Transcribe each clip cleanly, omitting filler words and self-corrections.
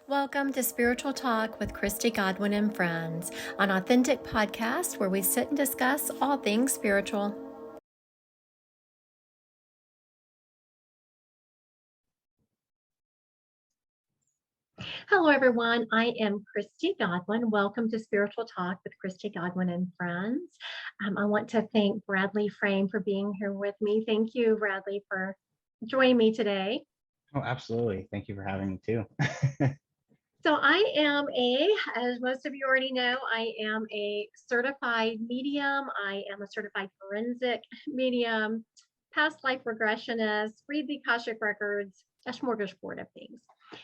Welcome to Spiritual Talk with Christy Godwin and Friends, an authentic podcast where we sit and discuss all things spiritual. Hello, everyone. I am Christy Godwin. Welcome to Spiritual Talk with Christy Godwin and Friends. I want to thank Bradley Frame for being here with me. Thank you, Bradley, for joining me today. Oh, absolutely. Thank you for having me too. So as most of you already know, I am a certified medium. I am a certified forensic medium, past life regressionist, read the Akashic records, a smorgasbord of things.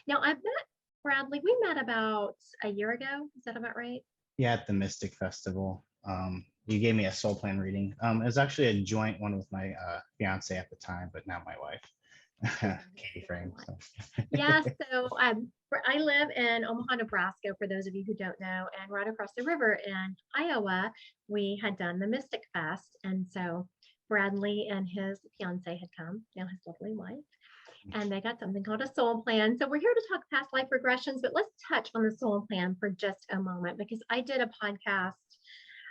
Now, I've met Bradley. We met about a year ago. Is that about right? Yeah, at the Mystic Festival. You gave me a soul plan reading. It was actually a joint one with my fiance at the time, but now my wife. Katie Frame. So. Yeah, so I live in Omaha, Nebraska, for those of you who don't know, and right across the river in Iowa, we had done the Mystic Fest. And so Bradley and his fiance had come, now his lovely wife, and they got something called a soul plan. So we're here to talk past life regressions, but let's touch on the soul plan for just a moment, because I did a podcast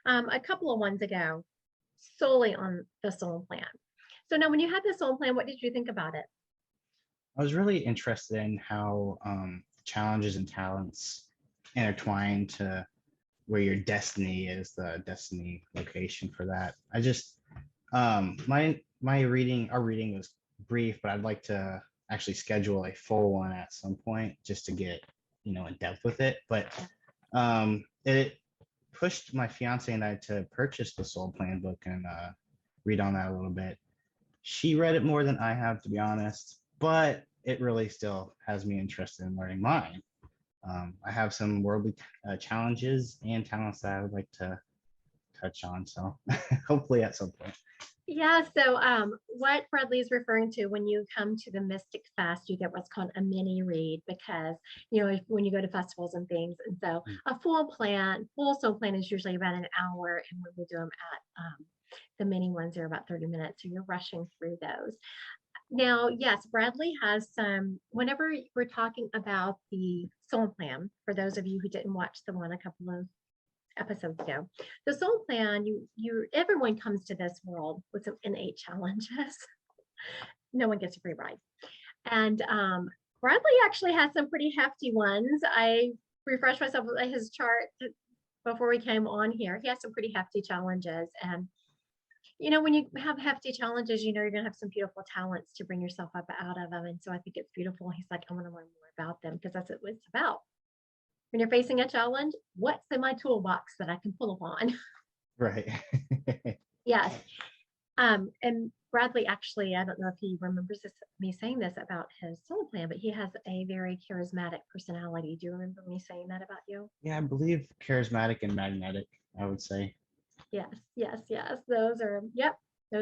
a couple of ones ago solely on the soul plan. So now when you had the soul plan, what did you think about it? I was really interested in how challenges and talents intertwine to where your destiny is, the destiny location for that. I just our reading was brief, but I'd like to actually schedule a full one at some point just to get in depth with it. But it pushed my fiance and I to purchase the soul plan book and read on that a little bit. She read it more than I have, to be honest, but it really still has me interested in learning mine. I have some worldly challenges and talents that I would like to touch on, so hopefully at some point. Yeah, so what Bradley is referring to, when you come to the Mystic Fest, you get what's called a mini read, because when you go to festivals and things, and so a full soul plan is usually about an hour, and when we do them at the mini ones are about 30 minutes, so you're rushing through those. Now, yes, Bradley has some, whenever we're talking about the soul plan, for those of you who didn't watch the one a couple of episodes ago, the soul plan, everyone comes to this world with some innate challenges. No one gets a free ride. And Bradley actually has some pretty hefty ones. I refreshed myself with his chart before we came on here. He has some pretty hefty challenges. And when you have hefty challenges, you're going to have some beautiful talents to bring yourself up out of them. And so I think it's beautiful. He's like, I want to learn more about them, because that's what it's about. When you're facing a challenge, what's in my toolbox that I can pull upon? Right. Yes. And Bradley, actually, I don't know if he remembers me saying this about his soul plan, but he has a very charismatic personality. Do you remember me saying that about you? Yeah, I believe charismatic and magnetic, I would say. Yes. Those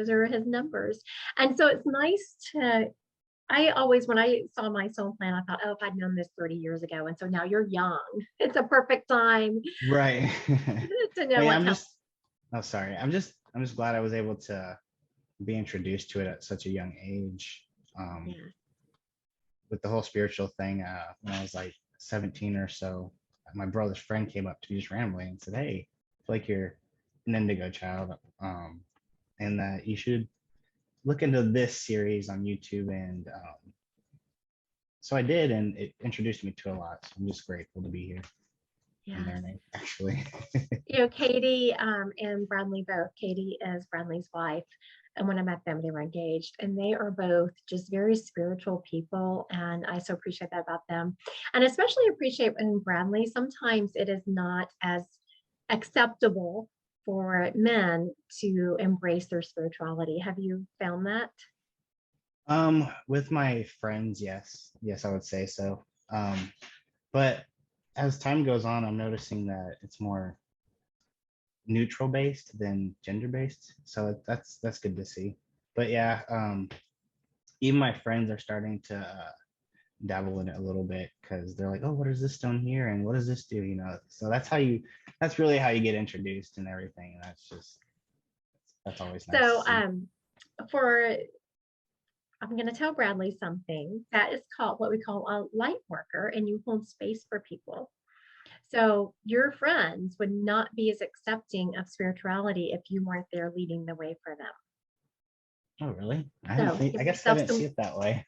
are his numbers. And so it's nice when I saw my soul plan, I thought, oh, if I'd known this 30 years ago. And so now you're young. It's a perfect time. Right. To know I'm just glad I was able to be introduced to it at such a young age. With the whole spiritual thing, when I was like 17 or so, my brother's friend came up to me just randomly and said, hey, I feel like you're an indigo child, and that you should look into this series on YouTube. And so I did, and it introduced me to a lot. So I'm just grateful to be here. Yeah. Learning, actually. Katie and Bradley both. Katie is Bradley's wife. And when I met them, they were engaged, and they are both just very spiritual people. And I so appreciate that about them. And especially appreciate in Bradley, sometimes it is not as acceptable for men to embrace their spirituality. Have you found that? With my friends, yes, I would say so. But as time goes on, I'm noticing that it's more neutral based than gender based. So that's good to see. But yeah, even my friends are starting to dabble in it a little bit, because they're like, oh, what is this stone here, and what does this do? So that's really how you get introduced and everything. And that's always nice. So for I'm going to tell Bradley something that is called what we call a light worker, and you hold space for people. So your friends would not be as accepting of spirituality if you weren't there leading the way for them. Oh, really? So I give guess I yourself didn't see some, it that way.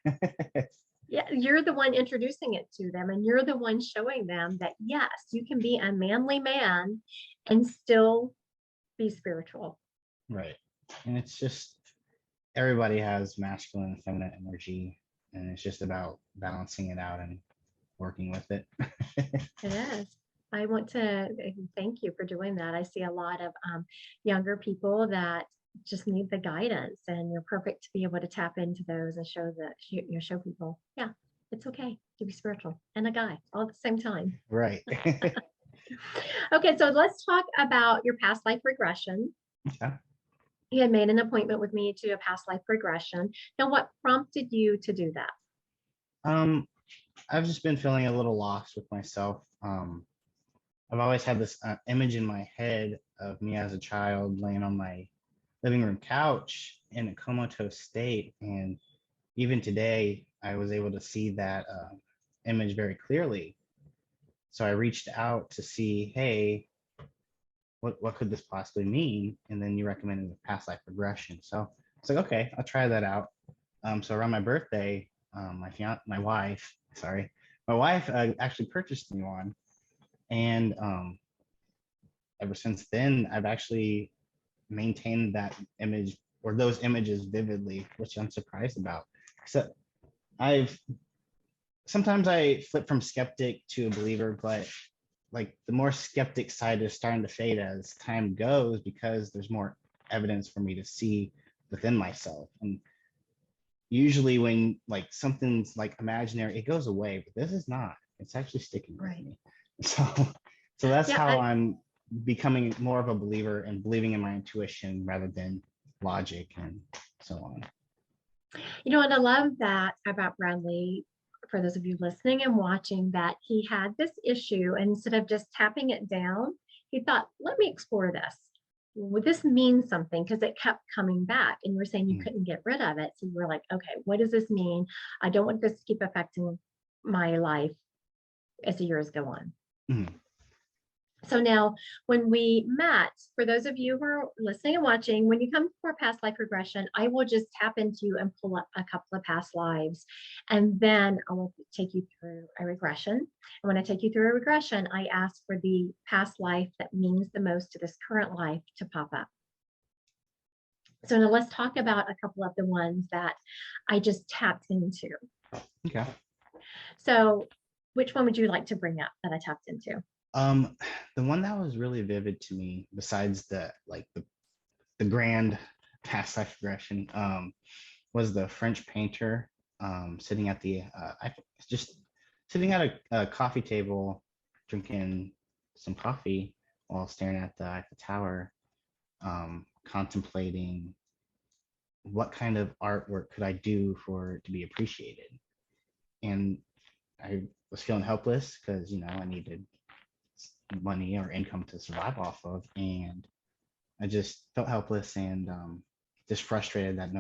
yeah, you're the one introducing it to them, and you're the one showing them that yes, you can be a manly man and still be spiritual. Right. And it's just everybody has masculine and feminine energy, and it's just about balancing it out and working with it. It is. I want to thank you for doing that. I see a lot of younger people that just need the guidance, and you're perfect to be able to tap into those and show that you show people, yeah, it's okay to be spiritual and a guy all at the same time. Right. Okay, so let's talk about your past life regression. Okay. You had made an appointment with me to do a past life regression. Now, what prompted you to do that? Um, I've just been feeling a little lost with myself. I've always had this image in my head of me as a child laying on my living room couch in a comatose state. And even today, I was able to see that image very clearly. So I reached out to see, hey, what could this possibly mean? And then you recommended the past life regression. So it's like, okay, I'll try that out. So around my birthday, my wife actually purchased me one. And ever since then, I've actually maintained that image or those images vividly, which I'm surprised about. So I've sometimes I flip from skeptic to a believer, but like the more skeptic side is starting to fade as time goes because there's more evidence for me to see within myself. And usually when like something's like imaginary, it goes away, but this is not. It's actually sticking with me. So that's Yeah, how I'm becoming more of a believer and believing in my intuition rather than logic and so on. and I love that about Bradley. For those of you listening and watching, that he had this issue, and instead of just tapping it down, he thought, let me explore this. Would this mean something? Because it kept coming back, and you were saying you couldn't get rid of it. So you were like, okay, what does this mean? I don't want this to keep affecting my life as the years go on. Mhm. So now, when we met, for those of you who are listening and watching, when you come for past life regression, I will just tap into you and pull up a couple of past lives. And then I will take you through a regression. And when I take you through a regression, I ask for the past life that means the most to this current life to pop up. So now let's talk about a couple of the ones that I just tapped into. Okay. So which one would you like to bring up that I tapped into? The one that was really vivid to me, besides the grand past life regression, was the French painter sitting at the just sitting at a coffee table, drinking some coffee while staring at the Eiffel Tower, contemplating what kind of artwork could I do for it to be appreciated. And I was feeling helpless because I needed money or income to survive off of, and I just felt helpless and just frustrated that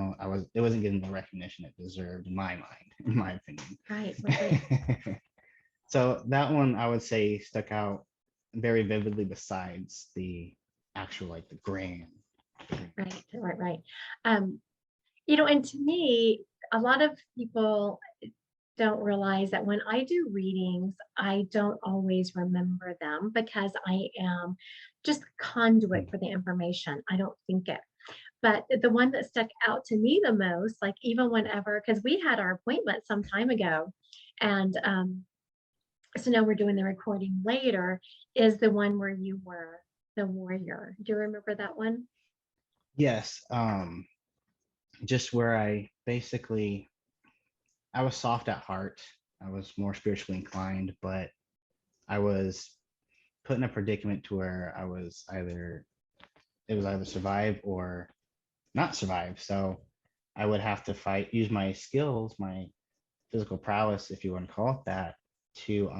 it wasn't getting the recognition it deserved in my mind, in my opinion. Right. So that one I would say stuck out very vividly, besides the actual like the grand. Right. And to me, a lot of people don't realize that when I do readings, I don't always remember them because I am just conduit for the information. I don't think it. But the one that stuck out to me the most, like even whenever, because we had our appointment some time ago, and so now we're doing the recording later, is the one where you were the warrior. Do you remember that one? Yes. Just where I was soft at heart. I was more spiritually inclined, but I was put in a predicament to where it was either survive or not survive. So I would have to use my skills, my physical prowess, if you want to call it that, to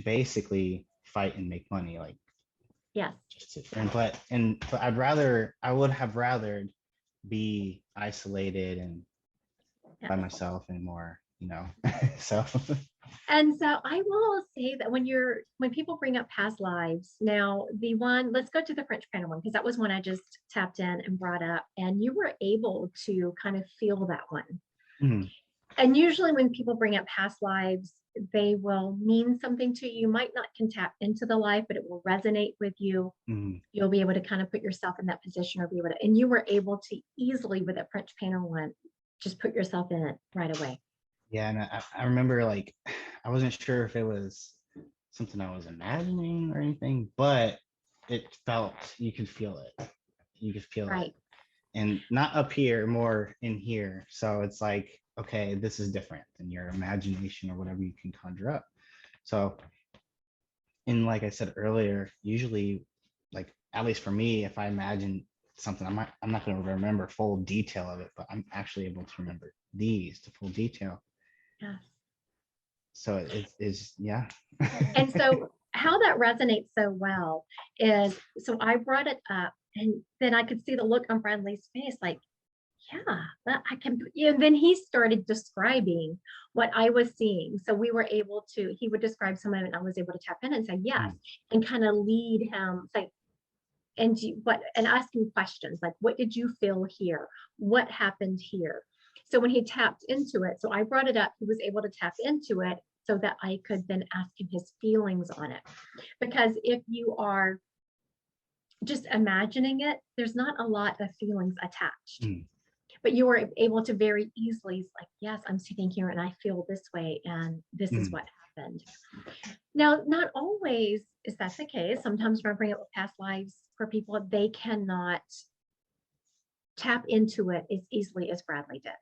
basically fight and make money. Like, Yes. but I would have rathered be isolated and by Yeah. myself anymore, you know. So And so I will say that when people bring up past lives, now let's go to the French panel one, because that was one I just tapped in and brought up, and you were able to kind of feel that one. mhm, And usually when people bring up past lives, they will mean something to you. You might not can tap into the life, but it will resonate with you. mhm. You'll be able to kind of put yourself in that position, or be able to, and you were able to easily with a French panel one, just put yourself in it right away. Yeah, and I remember like I wasn't sure if it was something I was imagining or anything, but it felt, you could feel it. You could feel it. Right. And not up here, more in here. So it's like, okay, this is different than your imagination or whatever you can conjure up. So, and like I said earlier, usually, like at least for me, if I imagine something, I'm not going to remember full detail of it, but I'm actually able to remember these to full detail. Yes. So it is, yeah. And so how that resonates so well is, so I brought it up, and then I could see the look on Bradley's face, like, yeah, that I can, and then he started describing what I was seeing. So we were able to, he would describe some of it, and I was able to tap in and say yes, and kind of lead him, say, and ask him questions like, what did you feel here? What happened here? So when he tapped into it, so I brought it up, he was able to tap into it so that I could then ask him his feelings on it. Because if you are just imagining it, there's not a lot of feelings attached. Mm, But you were able to very easily, like, yes, I'm sitting here and I feel this way, and this is mm, what happened. Now, not always is that the case. Sometimes when I bring up past lives for people, they cannot tap into it as easily as Bradley did.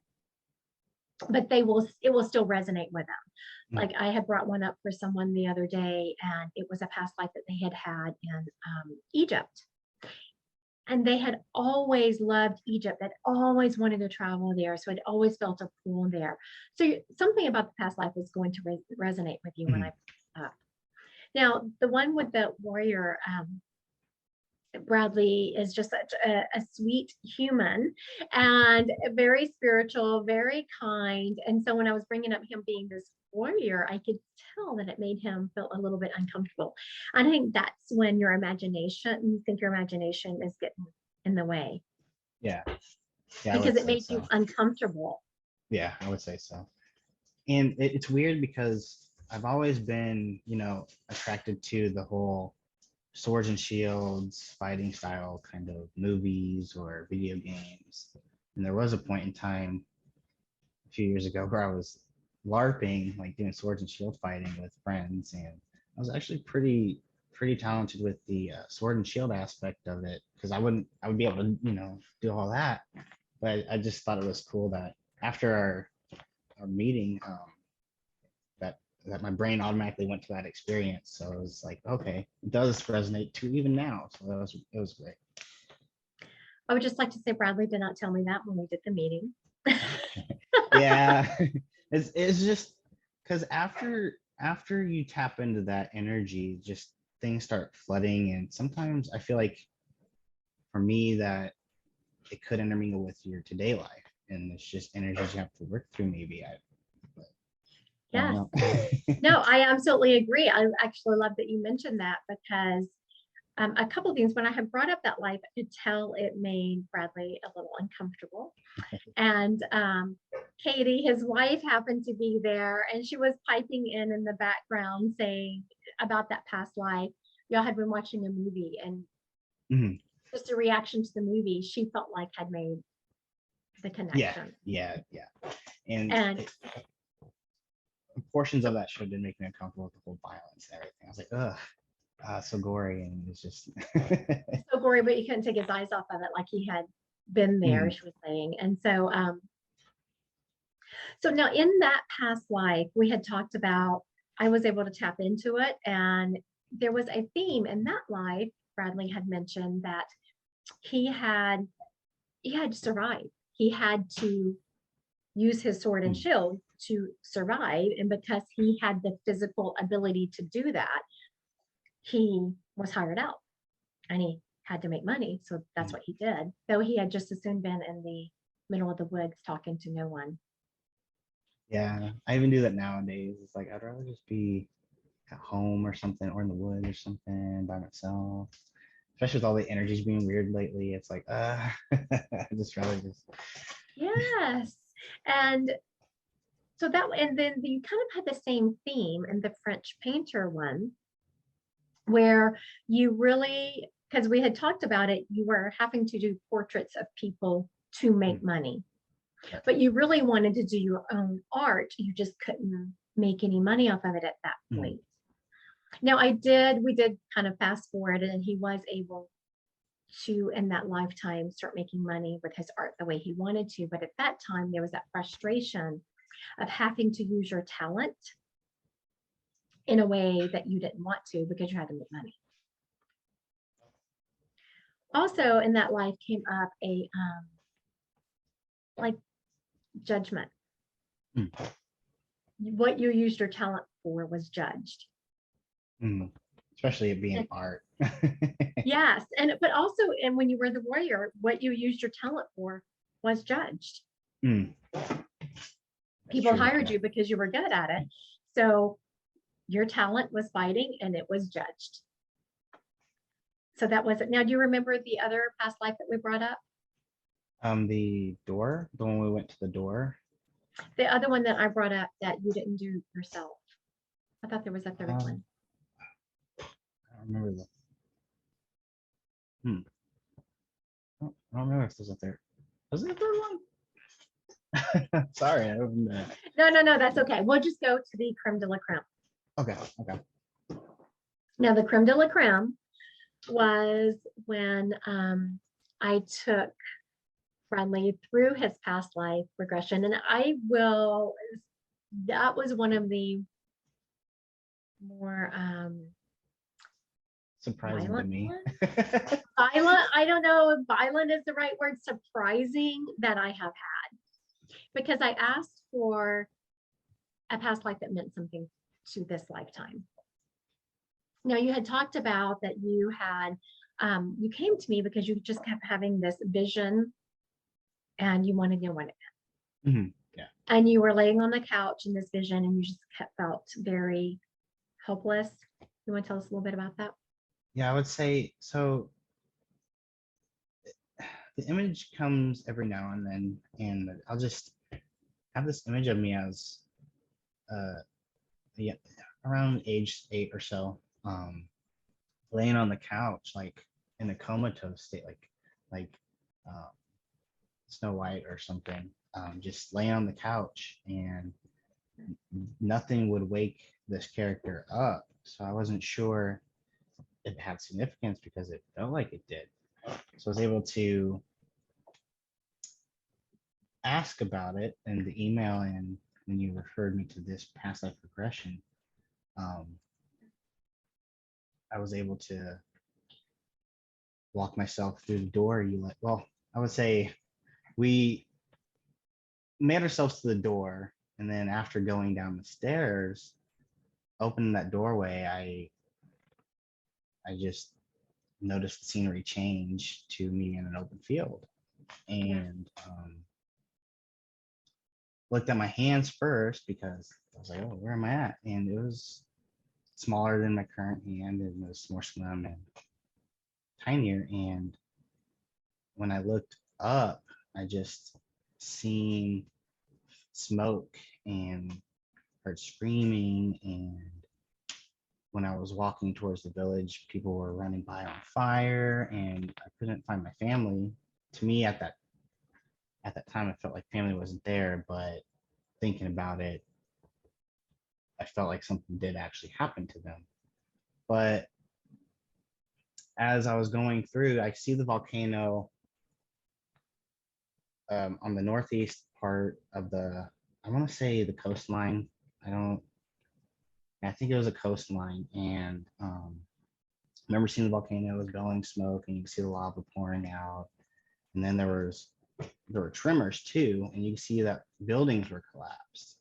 But it will still resonate with them. mm, Like I had brought one up for someone the other day, and it was a past life that they had had in Egypt. And they had always loved Egypt. They'd always wanted to travel there. So it always felt a pull there. So something about the past life is going to resonate with you when mm. I now the one with the warrior, Bradley is just such a sweet human and very spiritual, very kind. And so when I was bringing up him being this warrior, I could tell that it made him feel a little bit uncomfortable. I think that's when you think your imagination is getting in the way, Yeah, yeah, I because would it say made you so. uncomfortable. Yeah, I would say so. And it's weird because I've always been, you know, attracted to the whole swords and shields fighting style kind of movies or video games. And there was a point in time a few years ago where I was LARPing, like doing swords and shield fighting with friends, and I was actually pretty talented with the sword and shield aspect of it, because I would be able to, you know, do all that. But I just thought it was cool that after our meeting, that my brain automatically went to that experience. So it was like, okay, it does resonate too even now. So it was great. I would just like to say Bradley did not tell me that when we did the meeting. Yeah, it's just because after you tap into that energy, just things start flooding, and sometimes I feel like for me that it could intermingle with your today life, and it's just energies you have to work through. Maybe I don't Yes. know. No, I absolutely agree. I actually love that you mentioned that, because a couple of things, when I had brought up that life, I could tell it made Bradley a little uncomfortable. And Katie, his wife, happened to be there, and she was piping in the background saying about that past life. Y'all had been watching a movie, and Mhm. just a reaction to the movie, she felt like had made the Yeah, connection. yeah, and And portions of that show did make me uncomfortable with the whole violence and everything. I was like, ugh, so gory, and it's just so gory, but you couldn't take his eyes off of it, like he had been there, she was saying. And so so now in that past life, we had talked about, I was able to tap into it, and there was a theme in that life. Bradley had mentioned that he had survived. He had to use his sword and shield to survive. And because he had the physical ability to do that, he was hired out, and he had to make money. So that's what he did. Though he had just as soon been in the middle of the woods talking to no one. Yeah, I even do that nowadays. It's like I'd rather just be at home or something, or in the woods or something by myself. Especially with all the energies being weird lately, it's like, I just rather just. Yes. And so that, and then you kind of had the same theme in the French painter one, where you really, because we had talked about it, you were having to do portraits of people to make money, but you really wanted to do your own art. You just couldn't make any money off of it at that point. Now we did kind of fast forward, and he was able to, in that lifetime, start making money with his art the way he wanted to. But at that time, there was that frustration of having to use your talent in a way that you didn't want to because you had to make money. Also, in that life came up a like judgment. What you used your talent for was judged. Especially it being art. Yes, but also, and when you were the warrior, what you used your talent for was judged. People hired you because you were good at it. So your talent was fighting, and it was judged. So that was it. Now, do you remember the other past life that we brought up? The door, the one we went to the door. The other one that I brought up that you didn't do yourself. I thought there was a third one. I don't remember that. I don't remember if there's a third. Was there a third one? Sorry, I don't know. No, that's okay. We'll just go to the creme de la creme. Okay. Now, the creme de la creme was when I took Bradley through his past life regression, and that was one of the more surprising to me. Violent, I don't know if violent is the right word, surprising that I have had, because I asked for a past life that meant something to this lifetime. Now, you had talked about that you you came to me because you just kept having this vision and you wanted to know what it meant. Yeah. And you were laying on the couch in this vision, and you just felt very helpless. You want to tell us a little bit about that? Yeah, I would say so. The image comes every now and then, and I'll just have this image of me as around age 8 or so, laying on the couch, like in a comatose state, like Snow White or something, just laying on the couch, and nothing would wake this character up. So I wasn't sure it had significance because it felt like it did. So I was able to ask about it in the email, and when you referred me to this past life regression, I was able to walk myself through the door. I would say we made ourselves to the door, and then after going down the stairs, opening that doorway, I just noticed the scenery change to me in an open field, and looked at my hands first because I was like, oh, where am I at? And it was smaller than my current hand, and it was more slim and tinier. And when I looked up, I just seen smoke and heard screaming. And when I was walking towards the village, people were running by on fire, and I couldn't find my family. To me, at that time, I felt like family wasn't there, but thinking about it, I felt like something did actually happen to them. But as I was going through, I see the volcano on the northeast part of I want to say the coastline. I think it was a coastline, and I remember seeing the volcano. It was billowing smoke, and you can see the lava pouring out. And then there were tremors too, and you can see that buildings were collapsed.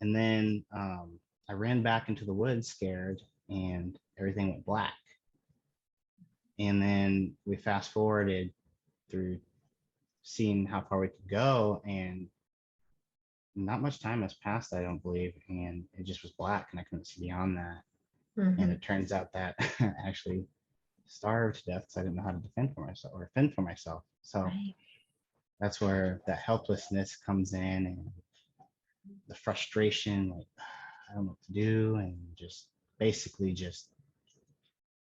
And then I ran back into the woods scared, and everything went black. And then we fast forwarded through seeing how far we could go, and not much time has passed, I don't believe, and it just was black and I couldn't see beyond that. And it turns out that I actually starved to death because I didn't know how to defend for myself or fend for myself. So Right. that's where that helplessness comes in, and the frustration, like I don't know what to do, and just basically just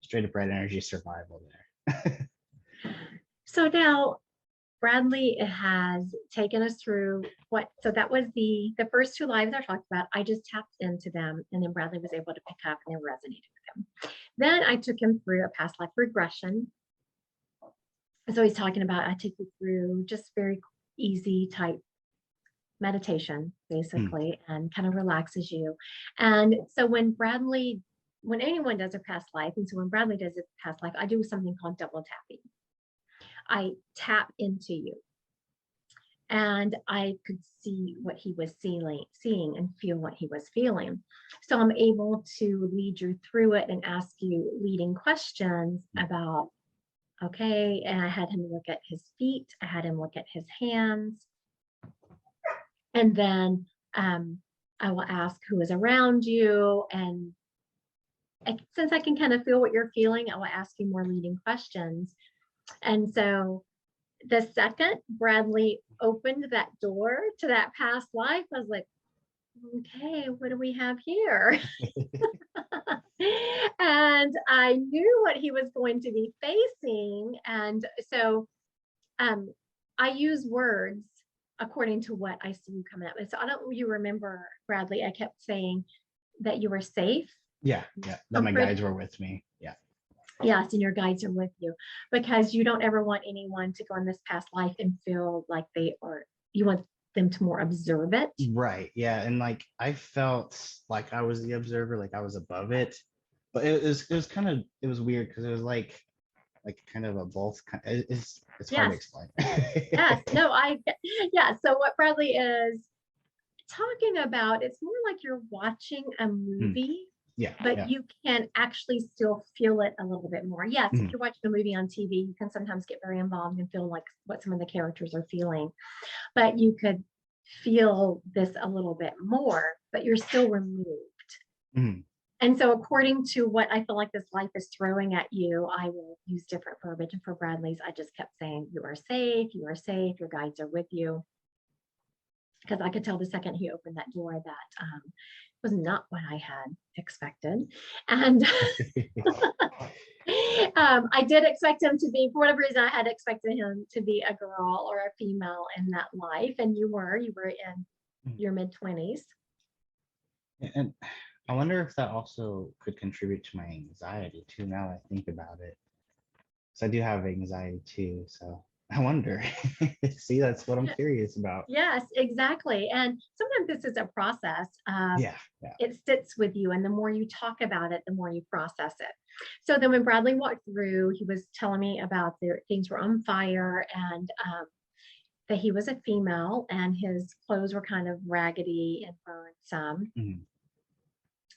straight up red energy survival there. So now Bradley has taken us through so that was the first two lives I talked about. I just tapped into them, and then Bradley was able to pick up and it resonated with him. Then I took him through a past life regression. So he's talking about, I take you through just very easy type meditation, basically, and kind of relaxes you. And so when anyone does a past life, and so when Bradley does a past life, I do something called double tapping. I tap into you, and I could see what he was seeing and feel what he was feeling. So I'm able to lead you through it and ask you leading questions about, okay, and I had him look at his feet, I had him look at his hands, and then I will ask who is around you, and since I can kind of feel what you're feeling, I will ask you more leading questions. And so the second Bradley opened that door to that past life, I was like, okay, what do we have here? And I knew what he was going to be facing. And so I use words according to what I see you coming up. And so I don't know if you remember, Bradley, I kept saying that you were safe. Yeah, that my guides were with me. Yeah. Yes, and your guides are with you, because you don't ever want anyone to go in this past life and feel like you want them to more observe it. Right. Yeah. And like I felt like I was the observer, like I was above it. But it was weird because it was like kind of a both it's hard to explain. Yes. No, yeah. So what Bradley is talking about, it's more like you're watching a movie. Yeah. But you can actually still feel it a little bit more. Yes, if you're watching a movie on TV, you can sometimes get very involved and feel like what some of the characters are feeling. But you could feel this a little bit more, but you're still removed. And so according to what I feel like this life is throwing at you, I will use different verbiage. And for Bradley's, I just kept saying, you are safe, your guides are with you. Because I could tell the second he opened that door that was not what I had expected. And I did expect him to be, for whatever reason, I had expected him to be a girl or a female in that life. And you were in your mid-20s. And I wonder if that also could contribute to my anxiety too, now that I think about it. So I do have anxiety too. So I wonder. See, that's what I'm curious about. Yes, exactly. And sometimes this is a process. It sits with you, and the more you talk about it, the more you process it. So then when Bradley walked through, he was telling me about things were on fire, and that he was a female and his clothes were kind of raggedy and burned some.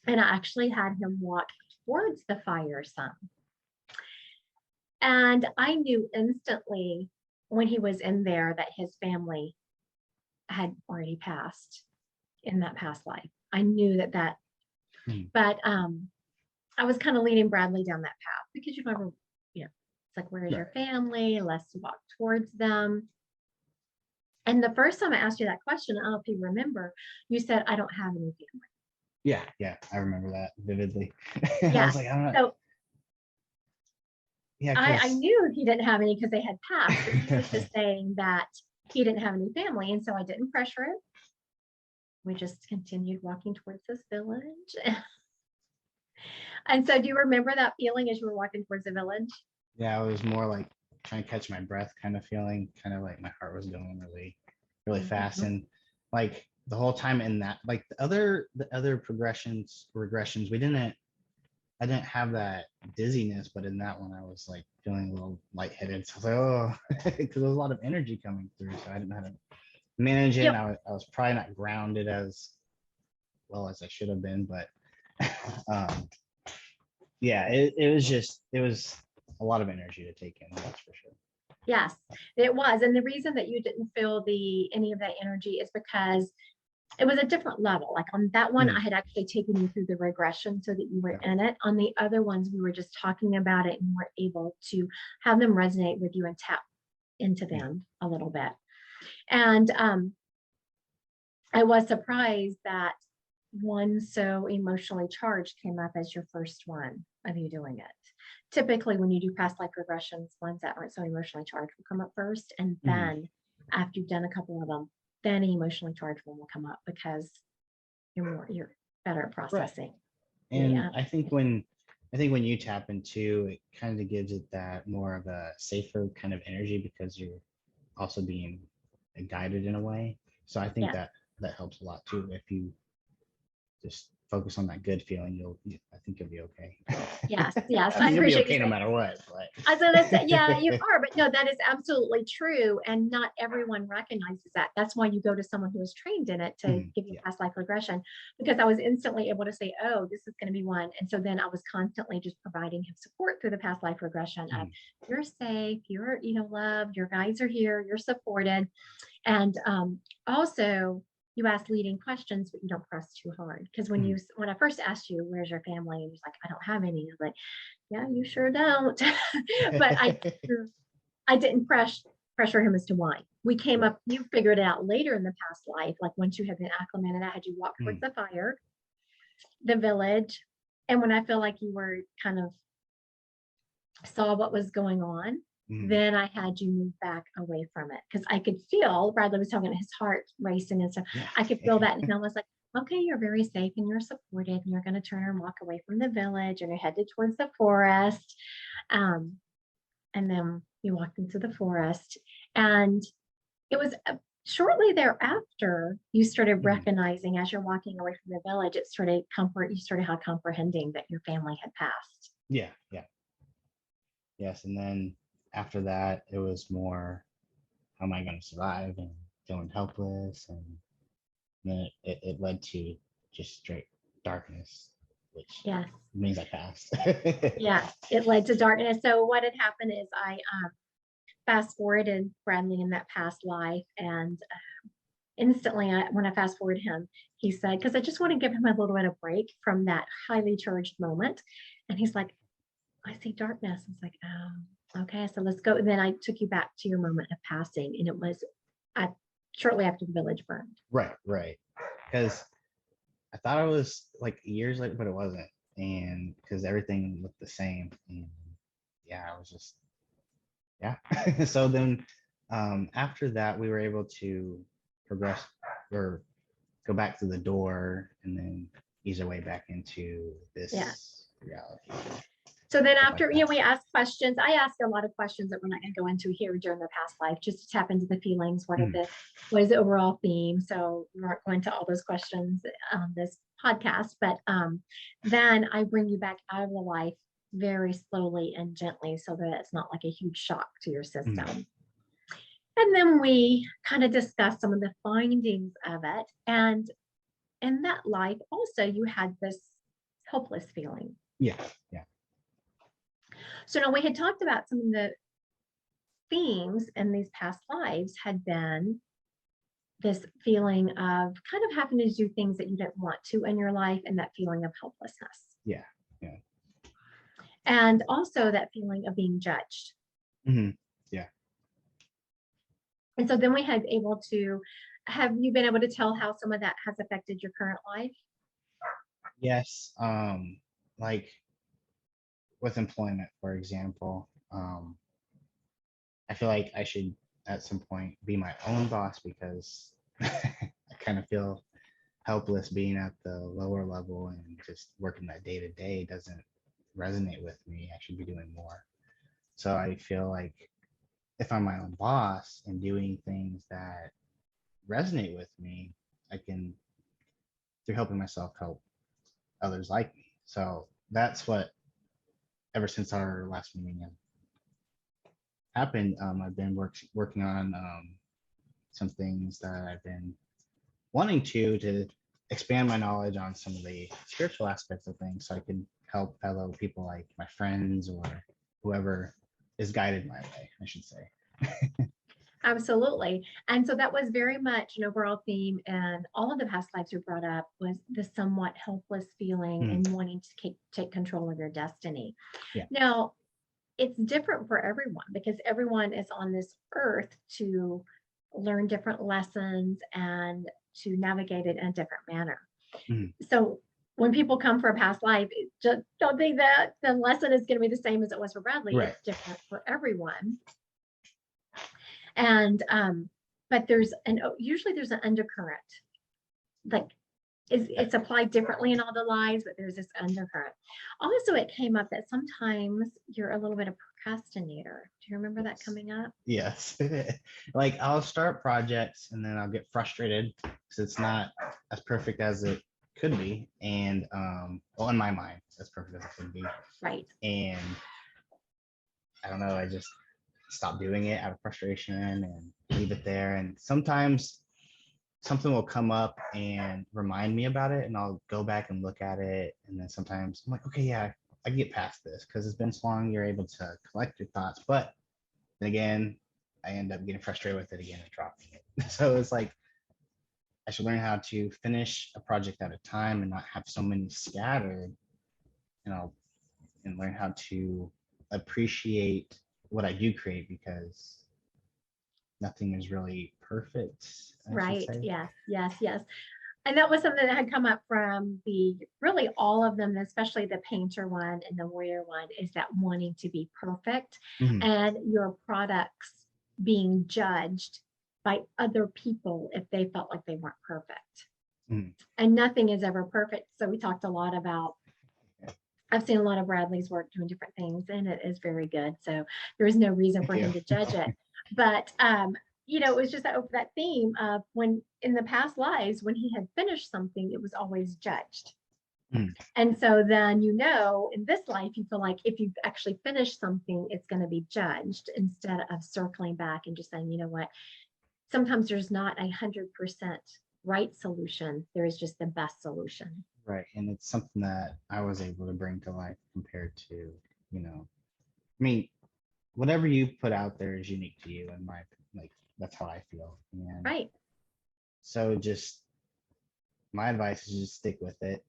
And I actually had him walk towards the fire some. And I knew instantly when he was in there that his family had already passed in that past life. I knew that, but I was kind of leading Bradley down that path, because you never, it's like, where is your family? Let's walk towards them. And the first time I asked you that question, I don't know if you remember, you said, I don't have any family. Yeah, I remember that vividly. Yeah. I was like, I don't know. So I knew he didn't have any because they had passed, but he was just saying that he didn't have any family. And so I didn't pressure it. We just continued walking towards this village. And so do you remember that feeling as you were walking towards the village? Yeah, it was more like trying to catch my breath kind of feeling, kind of like my heart was going really, really fast. And like the whole time in that, like the other regressions, I didn't have that dizziness, but in that one, I was like feeling a little lightheaded. So I was like, oh, because there was a lot of energy coming through. So I didn't know how to manage it. I was probably not grounded as well as I should have been, but yeah, it was a lot of energy to take in, that's for sure. Yes, it was. And the reason that you didn't feel any of that energy is because it was a different level. Like on that one, I had actually taken you through the regression so that you were in it. On the other ones, we were just talking about it and were able to have them resonate with you and tap into them a little bit. And I was surprised that one so emotionally charged came up as your first one of you doing it. Typically, when you do past life regressions, ones that aren't so emotionally charged will come up first. And then after you've done a couple of them, then the emotionally charged one will come up because you're better at processing. Right. And I think when you tap into it, kind of gives it that more of a safer kind of energy because you're also being guided in a way. So I think that helps a lot too. If you just focus on that good feeling, I think you'll be okay. Yes. I mean, you'll be okay no matter what. But. I was gonna say, yeah, you are, but no, that is absolutely true. And not everyone recognizes that. That's why you go to someone who is trained in it to give you past life regression, because I was instantly able to say, oh, this is going to be one. And so then I was constantly just providing him support through the past life regression of you're safe, you're, loved, your guides are here, you're supported. And also you ask leading questions, but you don't press too hard. Because when I first asked you, where's your family? And you're like, I don't have any. I was like, yeah, you sure don't. But I didn't pressure him as to why. We came up, you figured it out later in the past life, like once you had been acclimated, I had you walk towards the fire, the village. And when I feel like you were kind of saw what was going on, then I had you move back away from it because I could feel, Bradley was talking, his heart racing and stuff. I could feel that. And I was like, okay, you're very safe and you're supported and you're going to turn and walk away from the village and you're headed towards the forest. And then you walked into the forest, and it was shortly thereafter you started recognizing as you're walking away from the village, you started comprehending that your family had passed. Yes. And then after that, it was more, how am I going to survive, and feeling helpless. And then it led to just straight darkness, which means I passed. It led to darkness. So what had happened is I fast forwarded Bradley in that past life, and instantly when I fast forwarded him, he said, because I just want to give him a little bit of break from that highly charged moment. And he's like, I see darkness. I was like, oh, okay, so let's go. And then I took you back to your moment of passing, and it was shortly after the village burned. Right. Because I thought it was like years later, but it wasn't. And because everything looked the same. And I was just, So then after that, we were able to progress or go back to the door and then ease our way back into this reality. So then after, we ask questions. I ask a lot of questions that we're not going to go into here during the past life, just to tap into the feelings. What is the overall theme? So we aren't going to all those questions on this podcast, but then I bring you back out of the life very slowly and gently so that it's not like a huge shock to your system. And then we kind of discuss some of the findings of it. And in that life also, you had this helpless feeling. Yeah. So now we had talked about some of the themes in these past lives had been this feeling of kind of having to do things that you didn't want to in your life, and that feeling of helplessness. Yeah. And also that feeling of being judged. Yeah. And so then we had have you been able to tell how some of that has affected your current life? Yes. Like with employment, for example, I feel like I should at some point be my own boss because I kind of feel helpless being at the lower level, and just working that day to day doesn't resonate with me. I should be doing more. So I feel like if I'm my own boss and doing things that resonate with me, I can, through helping myself, help others like me. So that's what, ever since our last meeting happened, I've been working on some things that I've been wanting to expand my knowledge on some of the spiritual aspects of things, so I can help fellow people like my friends or whoever is guided my way, I should say. Absolutely. And so that was very much an overall theme, and all of the past lives you brought up was the somewhat helpless feeling and wanting to take control of your destiny. Yeah. Now, it's different for everyone because everyone is on this earth to learn different lessons and to navigate it in a different manner. So when people come for a past life, just don't think that the lesson is going to be the same as it was for Bradley. Right. It's different for everyone. And but usually there's an undercurrent, like it's applied differently in all the lives, but there's this undercurrent. Also, it came up that sometimes you're a little bit of procrastinator. Do you remember that coming up? Yes. Like I'll start projects and then I'll get frustrated because it's not as perfect as it could be. And well, in my mind, as perfect as it could be. Right. And I don't know, I just stop doing it out of frustration and leave it there. And sometimes something will come up and remind me about it, and I'll go back and look at it. And then sometimes I'm like, okay, yeah, I can get past this because it's been so long. You're able to collect your thoughts, but then again, I end up getting frustrated with it again and dropping it. So it's like I should learn how to finish a project at a time and not have so many scattered, and learn how to appreciate what I do create, because nothing is really perfect. Right. Yes. And that was something that had come up from really all of them, especially the painter one and the warrior one, is that wanting to be perfect and your products being judged by other people if they felt like they weren't perfect. And nothing is ever perfect. So we talked a lot about, I've seen a lot of Bradley's work doing different things, and it is very good. So there is no reason for him to judge it. But it was just that theme of when in the past lives, when he had finished something, it was always judged. And so then, in this life, you feel like if you actually finish something, it's going to be judged, instead of circling back and just saying, you know what, sometimes there's not 100% right solution. There is just the best solution. Right. And it's something that I was able to bring to life compared to, whatever you put out there is unique to you, and that's how I feel. And right. So just my advice is just stick with it.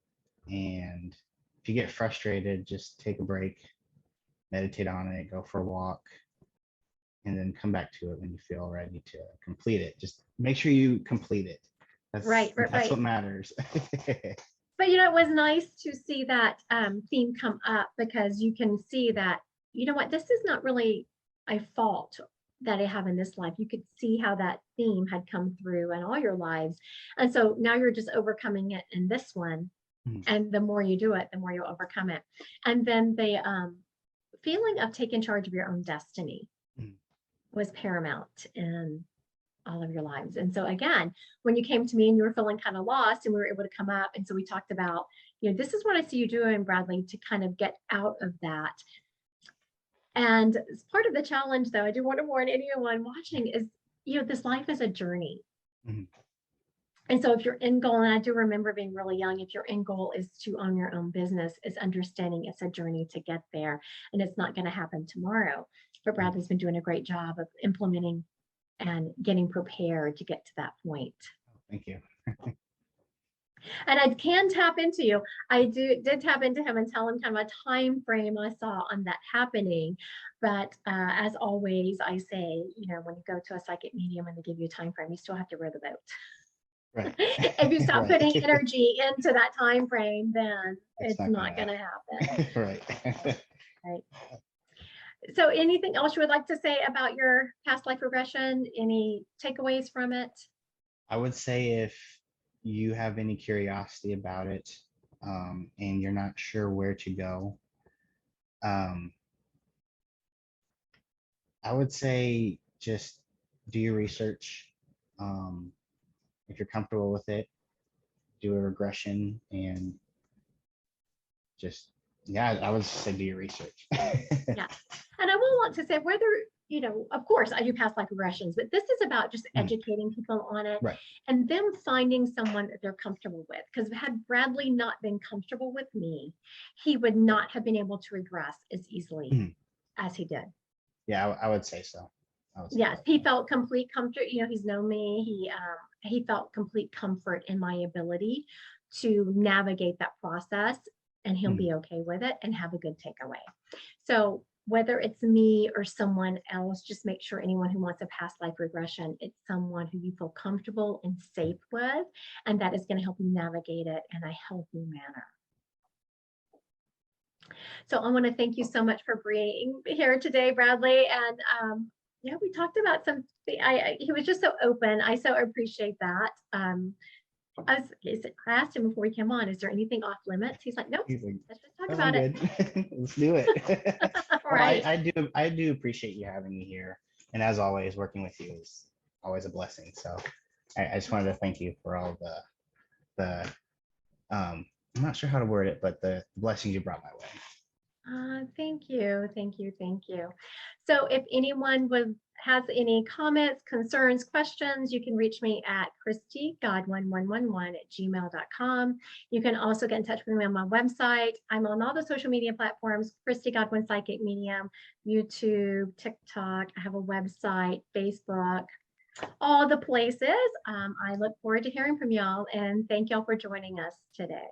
And if you get frustrated, just take a break, meditate on it, go for a walk, and then come back to it when you feel ready to complete it. Just make sure you complete it. That's what matters. But it was nice to see that theme come up, because you can see that, this is not really a fault that I have in this life. You could see how that theme had come through in all your lives. And so now you're just overcoming it in this one. And the more you do it, the more you'll overcome it. And then the feeling of taking charge of your own destiny was paramount in all of your lives. And so again, when you came to me and you were feeling kind of lost, and we were able to come up, and so we talked about, this is what I see you doing, Bradley, to kind of get out of that. And as part of the challenge, though, I do want to warn anyone watching is, this life is a journey. And so if your end goal, and I do remember being really young, if your end goal is to own your own business, is understanding it's a journey to get there, and it's not going to happen tomorrow. But Bradley's been doing a great job of implementing and getting prepared to get to that point. Thank you. And I can tap into you. I did tap into him and tell him kind of a time frame I saw on that happening. But as always, I say, when you go to a psychic medium and they give you a time frame, you still have to row the boat. Right. If you stop putting energy into that time frame, then it's not going to happen. Right. Right. So anything else you would like to say about your past life regression? Any takeaways from it? I would say if you have any curiosity about it, and you're not sure where to go, I would say just do your research. If you're comfortable with it, do a regression, and just, I would say do your research. Yeah. And I will want to say, whether, of course I do past life regressions, but this is about just educating people on it, right, and them finding someone that they're comfortable with. Because had Bradley not been comfortable with me, he would not have been able to regress as easily as he did. Yeah, I would say so. Yes, he felt complete comfort. You know, he's known me. He felt complete comfort in my ability to navigate that process, and he'll be okay with it and have a good takeaway. So whether it's me or someone else, just make sure anyone who wants a past life regression, it's someone who you feel comfortable and safe with, and that is going to help you navigate it in a healthy manner. So I want to thank you so much for being here today, Bradley. And yeah, we talked about something. He was just so open. I so appreciate that. I asked him before he came on, is there anything off limits? He's like, nope, let's just talk about it. Let's do it. Right. Well, I do appreciate you having me here. And as always, working with you is always a blessing. So I just wanted to thank you for all the I'm not sure how to word it, but the blessings you brought my way. Thank you. So if anyone has any comments, concerns, questions, you can reach me at christygodwin111@gmail.com. You can also get in touch with me on my website. I'm on all the social media platforms, Christy Godwin Psychic Medium, YouTube, TikTok. I have a website, Facebook, all the places. I look forward to hearing from y'all, and thank y'all for joining us today.